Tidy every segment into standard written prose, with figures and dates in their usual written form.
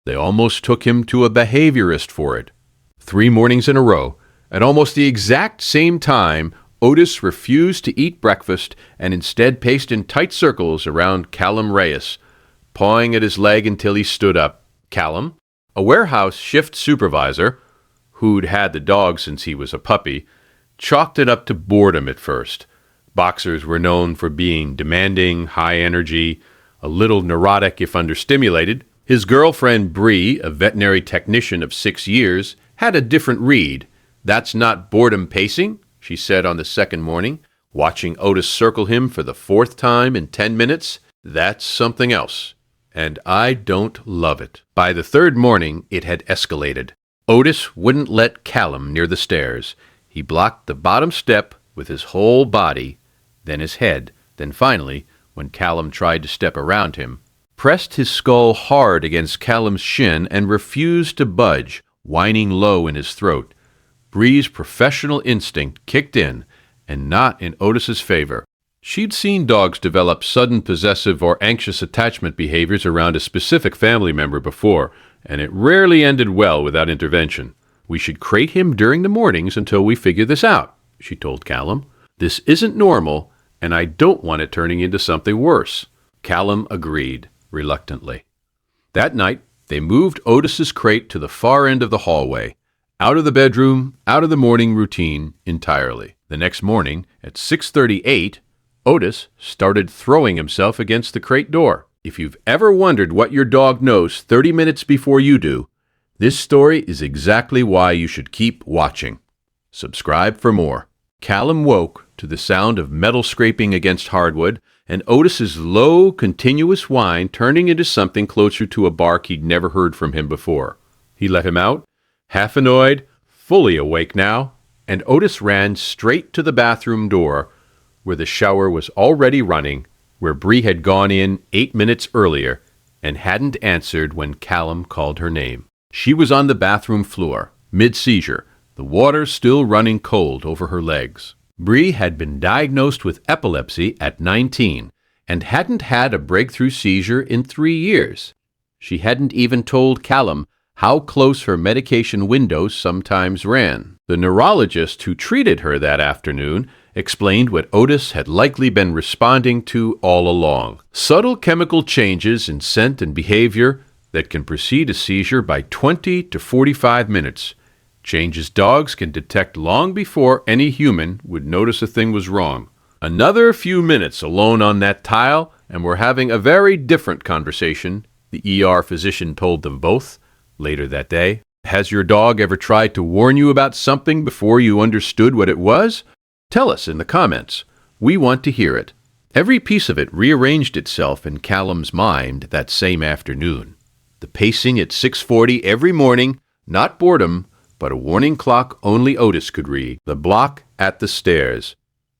They almost took him to a behaviorist for it. 3 mornings in a row, at almost the exact same time, Otis refused to eat breakfast and instead paced in tight circles around Callum Reyes, pawing at his leg until he stood up. Callum, a warehouse shift supervisor, who'd had the dog since he was a puppy, chalked it up to boredom at first. Boxers were known for being demanding, high energy, a little neurotic if understimulated. His girlfriend, Bree, a veterinary technician of 6 years, had a different read. "That's not boredom pacing," she said on the second morning, watching Otis circle him for the 4th time in 10 minutes. "That's something else, and I don't love it." By the 3rd morning, it had escalated. Otis wouldn't let Callum near the stairs. He blocked the bottom step with his whole body, then his head, then finally, when Callum tried to step around him, pressed his skull hard against Callum's shin and refused to budge, whining low in his throat. Bree's professional instinct kicked in, and not in Otis's favor. She'd seen dogs develop sudden possessive or anxious attachment behaviors around a specific family member before, and it rarely ended well without intervention. "We should crate him during the mornings until we figure this out," she told Callum. "This isn't normal, and I don't want it turning into something worse." Callum agreed, reluctantly. That night, they moved Otis's crate to the far end of the hallway, out of the bedroom, out of the morning routine entirely. The next morning, at 6:38, Otis started throwing himself against the crate door. If you've ever wondered what your dog knows 30 minutes before you do, this story is exactly why you should keep watching. Subscribe for more. Callum woke to the sound of metal scraping against hardwood, and Otis's low, continuous whine turning into something closer to a bark he'd never heard from him before. He let him out, half annoyed, fully awake now, and Otis ran straight to the bathroom door, where the shower was already running, where Bree had gone in 8 minutes earlier and hadn't answered when Callum called her name. She was on the bathroom floor, mid-seizure, the water still running cold over her legs. Bree had been diagnosed with epilepsy at 19 and hadn't had a breakthrough seizure in 3 years. She hadn't even told Callum how close her medication windows sometimes ran. The neurologist who treated her that afternoon explained what Otis had likely been responding to all along: subtle chemical changes in scent and behavior that can precede a seizure by 20 to 45 minutes. Changes dogs can detect long before any human would notice a thing was wrong. Another few minutes alone on that tile, and we're having a very different conversation, the ER physician told them both later that day. Has your dog ever tried to warn you about something before you understood what it was? Tell us in the comments. We want to hear it. Every piece of it rearranged itself in Callum's mind that same afternoon. The pacing at 6:40 every morning, not boredom, but a warning clock only Otis could read. The block at the stairs.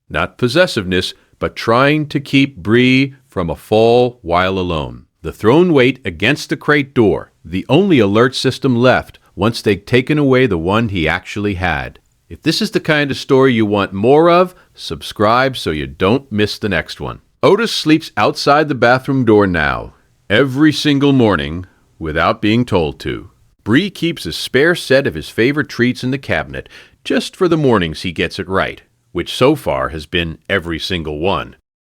Not possessiveness, but trying to keep Bree from a fall while alone. The thrown weight against the crate door, the only alert system left once they'd taken away the one he actually had. If this is the kind of story you want more of, subscribe so you don't miss the next one. Otis sleeps outside the bathroom door now, every single morning, without being told to. Bree keeps a spare set of his favorite treats in the cabinet, just for the mornings he gets it right, which so far has been every single one.